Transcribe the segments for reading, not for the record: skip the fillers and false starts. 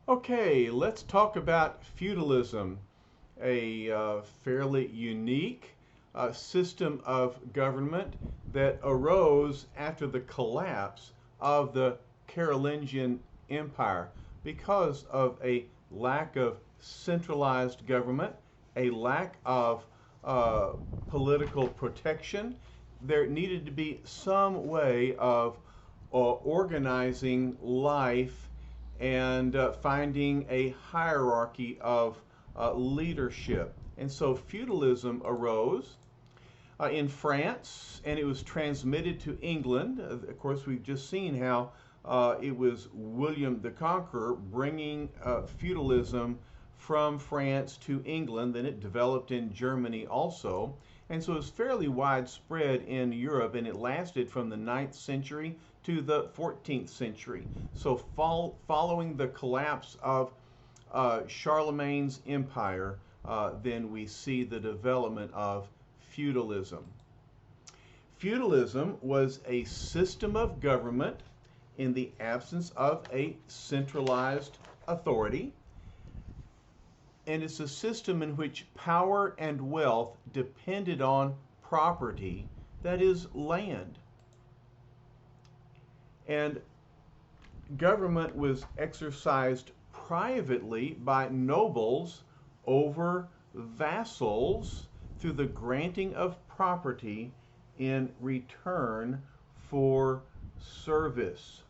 Okay, let's talk about feudalism, a fairly unique system of government that arose after the collapse of the Carolingian Empire because of a lack of centralized government, a lack of political protection. There needed to be some way of organizing life and finding a hierarchy of leadership. And so feudalism arose in France and it was transmitted to England. Of course, we've just seen how it was William the Conqueror bringing feudalism from France to England. Then it developed in Germany also. And so it was fairly widespread in Europe and it lasted from the 9th century to the 14th century. So, following the collapse of Charlemagne's empire, then we see the development of feudalism. Feudalism was a system of government in the absence of a centralized authority, and it's a system in which power and wealth depended on property, that is, land. And government was exercised privately by nobles over vassals through the granting of property in return for service.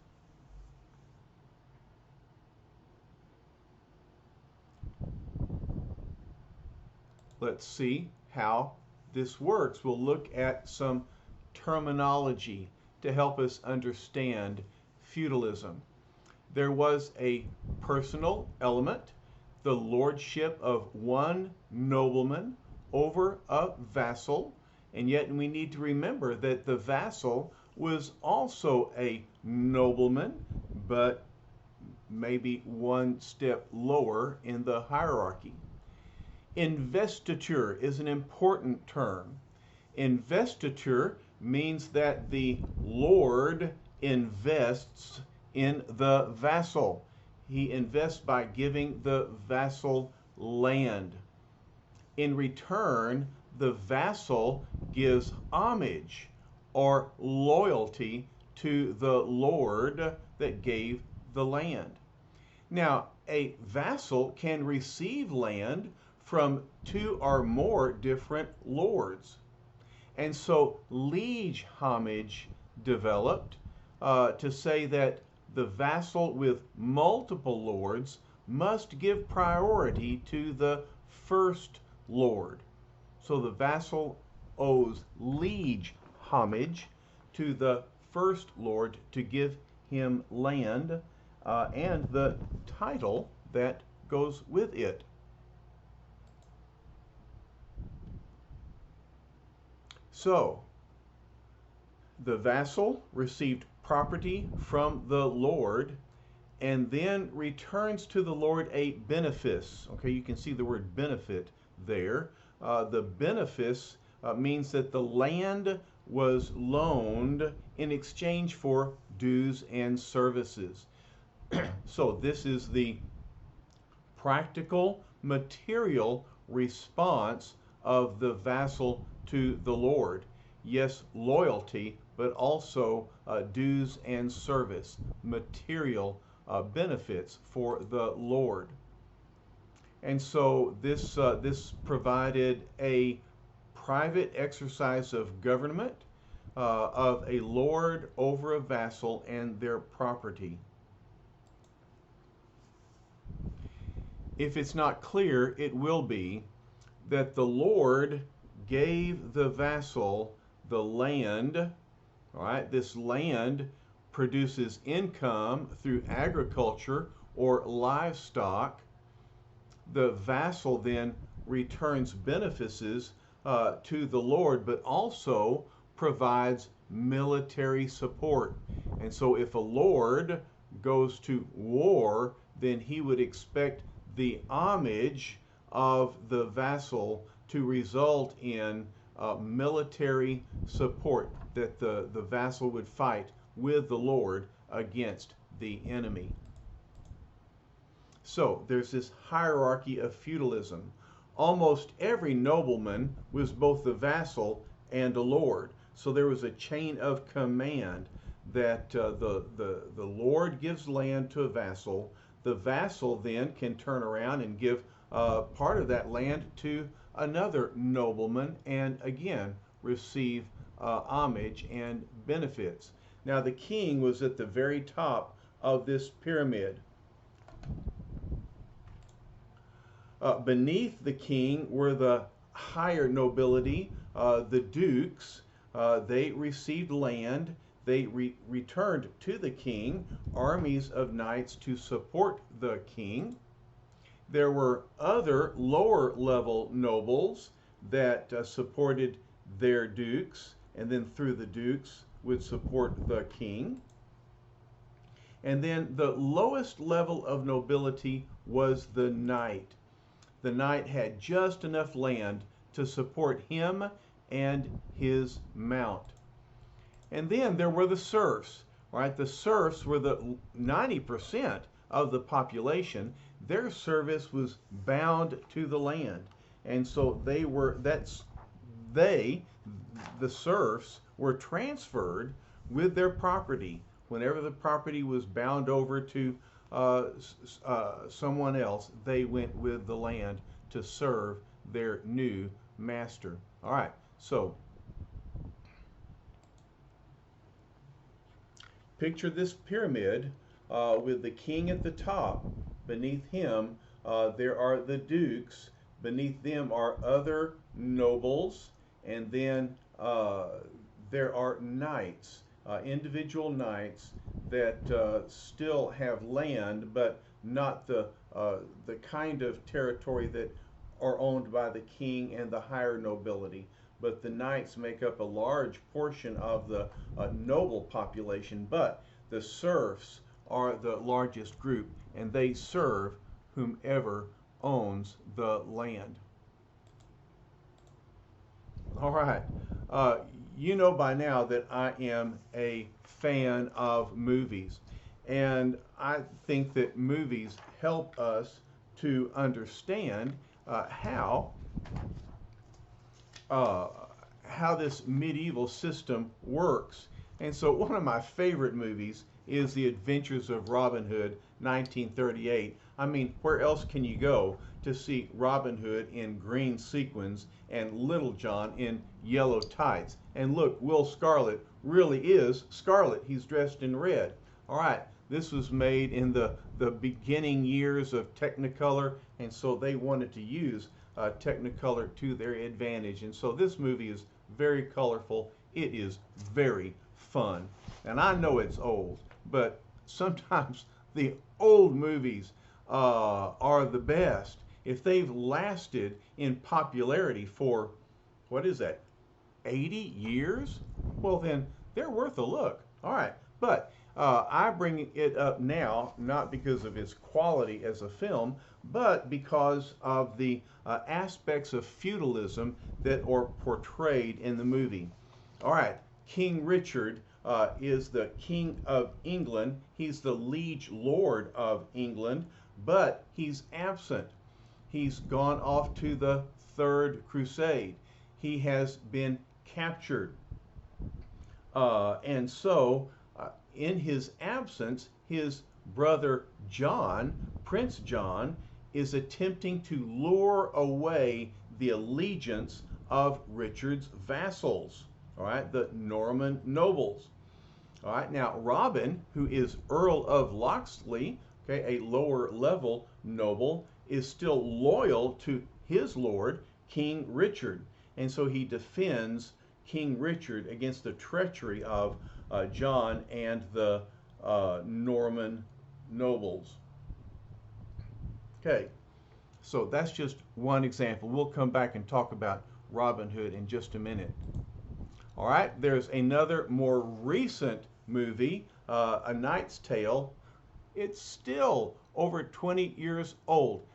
Let's see how this works. We'll look at some terminology to help us understand feudalism. There was a personal element, the lordship of one nobleman over a vassal, and yet we need to remember that the vassal was also a nobleman, but maybe one step lower in the hierarchy. Investiture is an important term. Investiture means that the Lord invests in the vassal. He invests by giving the vassal land. In return, the vassal gives homage or loyalty to the Lord that gave the land. Now, a vassal can receive land from two or more different lords. And so liege homage developed to say that the vassal with multiple lords must give priority to the first lord. So the vassal owes liege homage to the first lord to give him land and the title that goes with it. So, the vassal received property from the Lord and then returns to the Lord a benefice. Okay, you can see the word benefit there. The benefice means that the land was loaned in exchange for dues and services. So, this is the practical, material response of the vassal to the Lord. Yes, loyalty, but also dues and service, material benefits for the Lord. And so this provided a private exercise of government of a lord over a vassal and their property. If it's not clear, it will be that the Lord gave the vassal the land. All right, this land produces income through agriculture or livestock. The vassal then returns benefices to the Lord, but also provides military support. And so if a lord goes to war, then he would expect the homage of the vassal to result in military support, that the vassal would fight with the Lord against the enemy. So there's this hierarchy of feudalism. Almost every nobleman was both a vassal and a lord. So there was a chain of command that the lord gives land to a vassal. The vassal then can turn around and give part of that land to another nobleman and again receive homage and benefits. Now the king was at the very top of this pyramid. Beneath the king were the higher nobility, the dukes. They received land. They returned to the king armies of knights to support the king. There were other lower level nobles that supported their dukes, and then through the dukes would support the king. And then the lowest level of nobility was the knight. The knight had just enough land to support him and his mount. And then there were the serfs, right? The serfs were the 90% of the population. Their service was bound to the land. And so the serfs were transferred with their property. Whenever the property was bound over to someone else, they went with the land to serve their new master. All right, so picture this pyramid with the king at the top. Beneath him, there are the dukes. Beneath them are other nobles, and then there are knights, individual knights that still have land, but not the kind of territory that are owned by the king and the higher nobility. But the knights make up a large portion of the noble population, but the serfs are the largest group, and they serve whomever owns the land. All right. You know by now that I am a fan of movies, and I think that movies help us to understand how this medieval system works. And so one of my favorite movies is The Adventures of Robin Hood, 1938. I mean, where else can you go to see Robin Hood in green sequins and Little John in yellow tights? And look, Will Scarlet really is Scarlet. He's dressed in red. All right, this was made in the beginning years of Technicolor, and so they wanted to use Technicolor to their advantage. And so this movie is very colorful. It is very fun. And I know it's old, but sometimes the old movies are the best. If they've lasted in popularity for, what is that, 80 years? Well, then they're worth a look. All right, but I bring it up now, not because of its quality as a film, but because of the aspects of feudalism that are portrayed in the movie. All right, King Richard is the King of England. He's the liege lord of England, but he's absent. He's gone off to the Third Crusade. He has been captured. And so, in his absence, his brother John, Prince John, is attempting to lure away the allegiance of Richard's vassals, all right, the Norman nobles. All right, now Robin, who is Earl of Locksley, okay, a lower level noble, is still loyal to his lord, King Richard. And so he defends King Richard against the treachery of John and the Norman nobles. Okay, so that's just one example. We'll come back and talk about Robin Hood in just a minute. All right, there's another more recent movie, A Knight's Tale. It's still over 20 years old.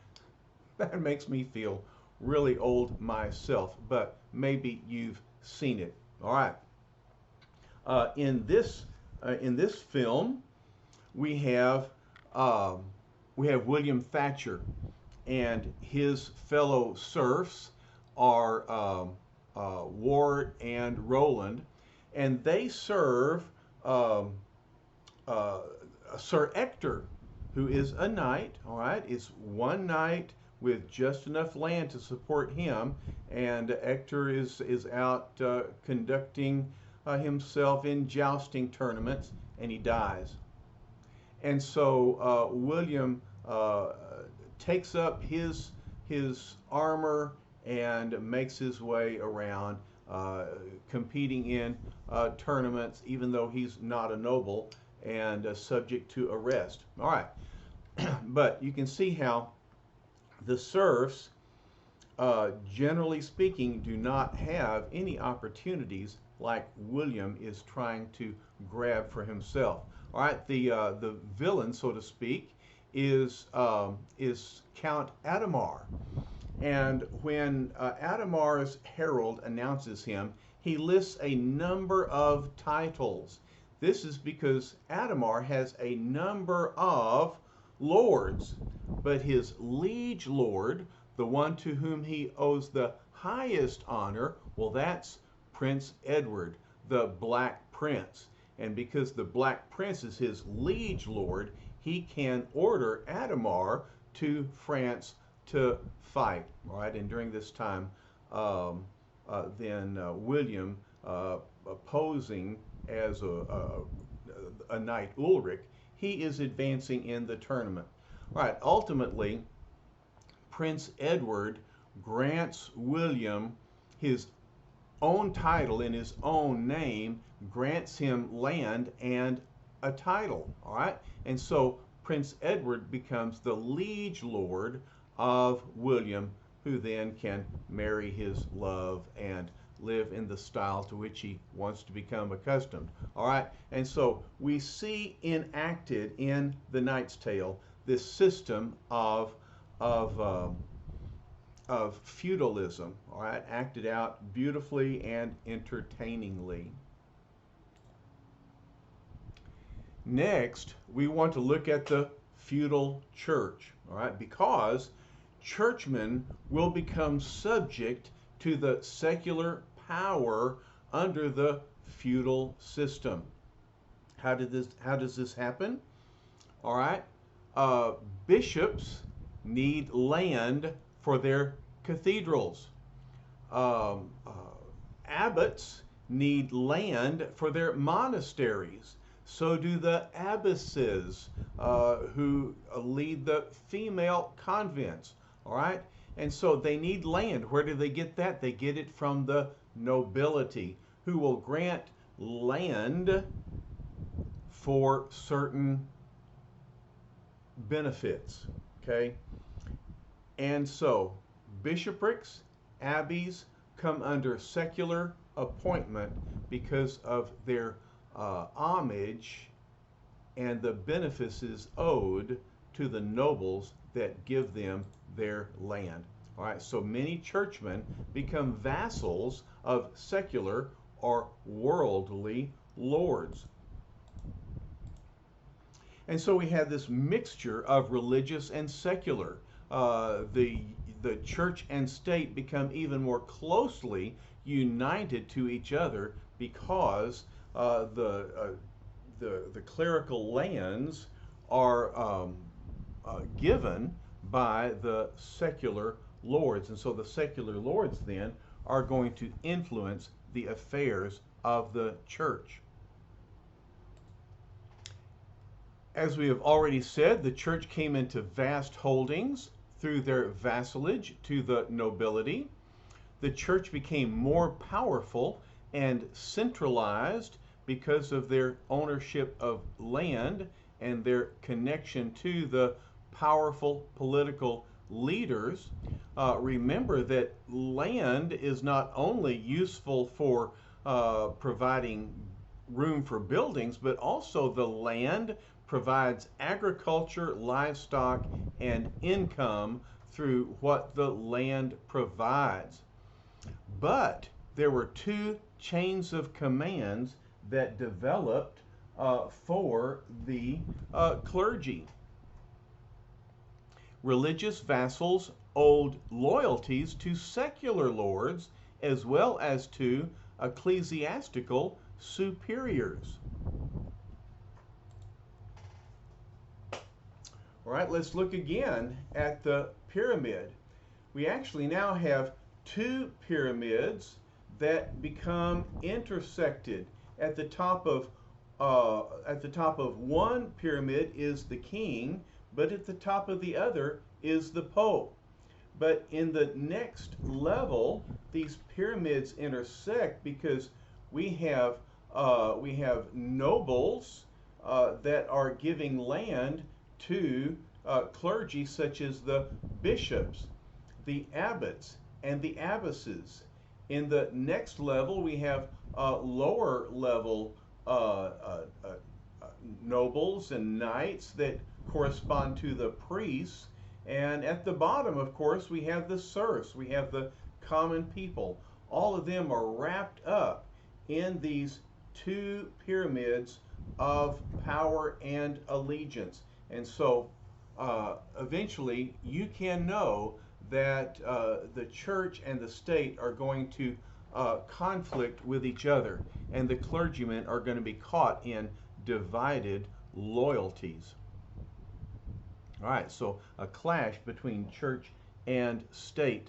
That makes me feel really old myself, but maybe you've seen it. All right. In this film, we have we have William Thatcher, and his fellow serfs are Ward and Roland, and they serve um, uh, Sir Ector, who is a knight. All right, it's one knight with just enough land to support him, and Ector is out conducting himself in jousting tournaments, and he dies. And so William takes up his armor and makes his way around, competing in tournaments, even though he's not a noble and subject to arrest. All right, but you can see how the serfs, generally speaking, do not have any opportunities like William is trying to grab for himself. All right, the villain, so to speak, is Count Adhemar. And when Adhemar's herald announces him, he lists a number of titles. This is because Adhemar has a number of lords, but his liege lord, the one to whom he owes the highest honor, well, that's Prince Edward, the Black Prince. And because the Black Prince is his liege lord, he can order Adhemar to France to fight. All right, and during this time, William, posing as a knight Ulrich, he is advancing in the tournament. All right, ultimately, Prince Edward grants William his own title in his own name, grants him land and a title. All right, and so Prince Edward becomes the liege lord of William, who then can marry his love and live in the style to which he wants to become accustomed. All right, and so we see enacted in The Knight's Tale this system of feudalism. All right, acted out beautifully and entertainingly. Next, we want to look at the feudal church. All right, because churchmen will become subject to the secular power under the feudal system. How does this happen? All right, bishops need land for their cathedrals. Abbots need land for their monasteries. So do the abbesses, who lead the female convents. All right, and so they need land. Where do they get that? They get it from the nobility, who will grant land for certain benefits. Okay, and so bishoprics, abbeys come under secular appointment because of their homage and the benefices owed to the nobles that give them their land. All right, so many churchmen become vassals of secular or worldly lords. And so we have this mixture of religious and secular. The church and state become even more closely united to each other because the clerical lands are given by the secular lords. And so the secular lords then are going to influence the affairs of the church. As we have already said, the church came into vast holdings through their vassalage to the nobility. The church became more powerful and centralized because of their ownership of land and their connection to the powerful political leaders. Remember that land is not only useful for providing room for buildings, but also the land provides agriculture, livestock, and income through what the land provides. But there were two chains of commands that developed for the clergy. religious vassals owed loyalties to secular lords as well as to ecclesiastical superiors. All right, let's look again at the pyramid. We actually now have two pyramids that become intersected. At the top of one pyramid is the king, but at the top of the other is the pope. But in the next level, these pyramids intersect because we have nobles that are giving land to clergy such as the bishops, the abbots, and the abbesses. In the next level, we have lower level nobles and knights that correspond to the priests. And at the bottom, of course, we have the serfs, we have the common people. All of them are wrapped up in these two pyramids of power and allegiance. And so eventually you can know that the church and the state are going to conflict with each other, and the clergymen are going to be caught in divided loyalties. All right, so a clash between church and state.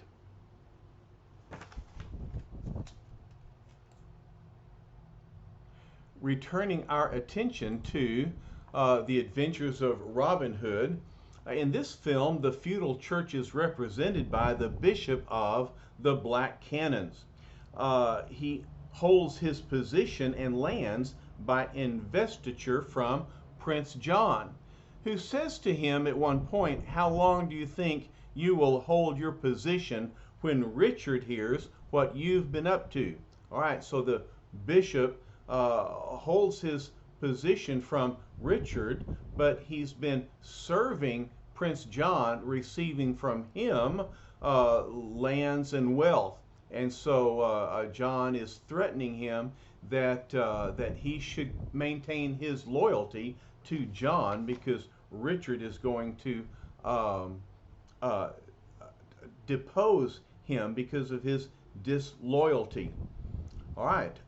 Returning our attention to the adventures of Robin Hood, in this film, the feudal church is represented by the bishop of the Black Cannons. He holds his position and lands by investiture from Prince John, who says to him at one point, "How long do you think you will hold your position when Richard hears what you've been up to?" All right, so the bishop holds his position from Richard, but he's been serving Prince John, receiving from him lands and wealth. And so John is threatening him that he should maintain his loyalty to John, because Richard is going to depose him because of his disloyalty. All right.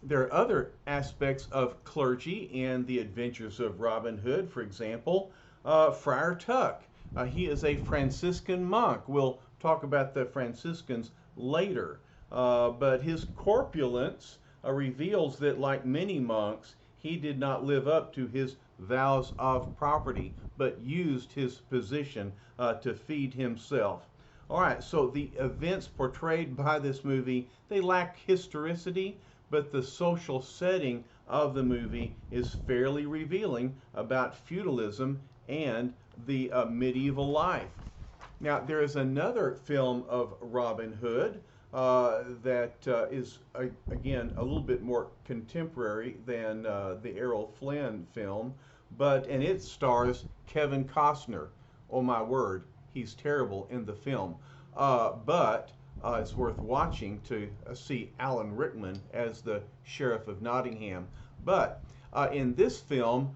There are other aspects of clergy in the adventures of Robin Hood. For example, Friar Tuck. He is a Franciscan monk. We'll talk about the Franciscans later. But his corpulence reveals that, like many monks, he did not live up to his vows of property, but used his position to feed himself. All right, so the events portrayed by this movie, they lack historicity, but the social setting of the movie is fairly revealing about feudalism and the medieval life. Now, there is another film of Robin Hood that is, again, a little bit more contemporary than the Errol Flynn film, and it stars Kevin Costner. Oh my word, he's terrible in the film. But it's worth watching to see Alan Rickman as the Sheriff of Nottingham. But in this film,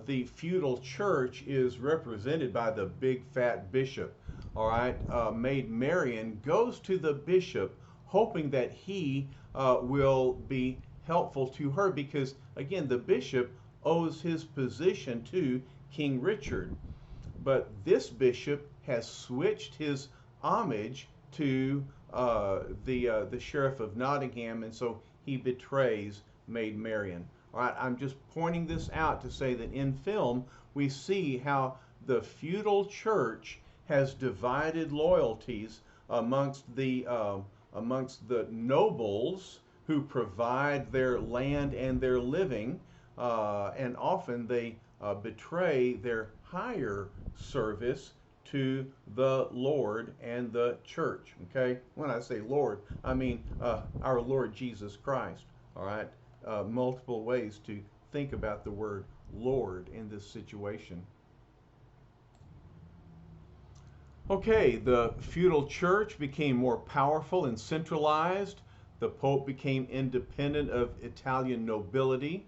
the feudal church is represented by the big fat bishop. All right, Maid Marian goes to the bishop hoping that he will be helpful to her, because again, the bishop owes his position to King Richard. But this bishop has switched his homage to the Sheriff of Nottingham, and so he betrays Maid Marian. All right, I'm just pointing this out to say that in film we see how the feudal church has divided loyalties amongst the nobles who provide their land and their living, and often they betray their higher service to the Lord and the church. Okay, when I say Lord, I mean our Lord Jesus Christ. All right, multiple ways to think about the word Lord in this situation. Okay, the feudal church became more powerful and centralized. The Pope became independent of Italian nobility.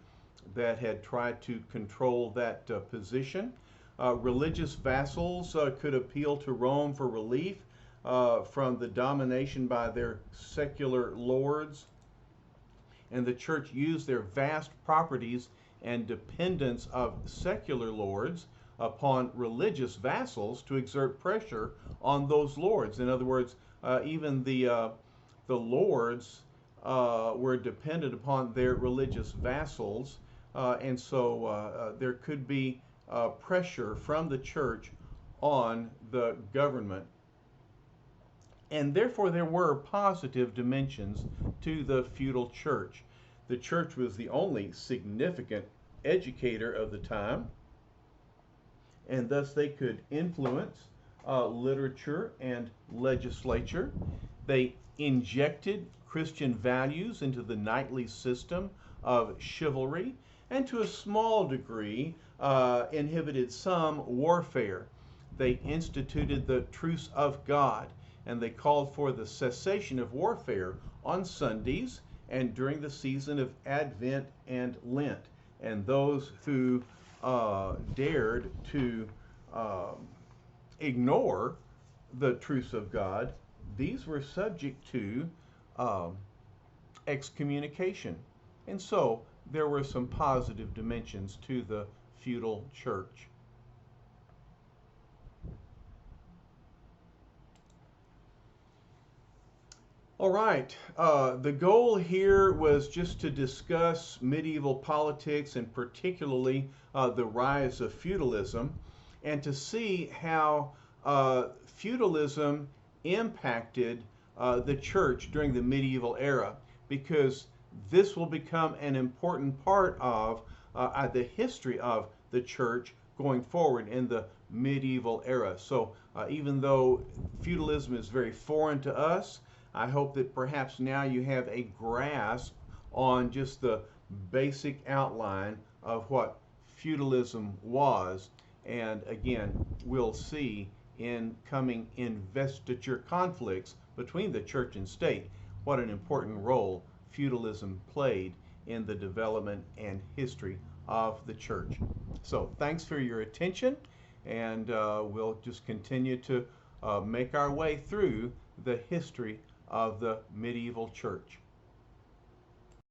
that had tried to control that position. Religious vassals could appeal to Rome for relief from the domination by their secular lords, and the church used their vast properties and dependence of secular lords upon religious vassals to exert pressure on those lords. In other words, even the lords were dependent upon their religious vassals, and so there could be pressure from the church on the government. And therefore, there were positive dimensions to the feudal church. The church was the only significant educator of the time, and thus they could influence literature and legislature. They injected Christian values into the knightly system of chivalry, and to a small degree inhibited some warfare. They instituted the truce of God, and they called for the cessation of warfare on Sundays and during the season of Advent and Lent. And those who dared to ignore the truce of God, these were subject to excommunication. And so there were some positive dimensions to the feudal church. All right, the goal here was just to discuss medieval politics, and particularly the rise of feudalism, and to see how feudalism impacted the church during the medieval era, because this will become an important part of the history of the church going forward in the medieval era. So even though feudalism is very foreign to us, I hope that perhaps now you have a grasp on just the basic outline of what feudalism was. And again, we'll see in coming investiture conflicts between the church and state what an important role feudalism played in the development and history of the church. So thanks for your attention, and we'll just continue to make our way through the history of the medieval church.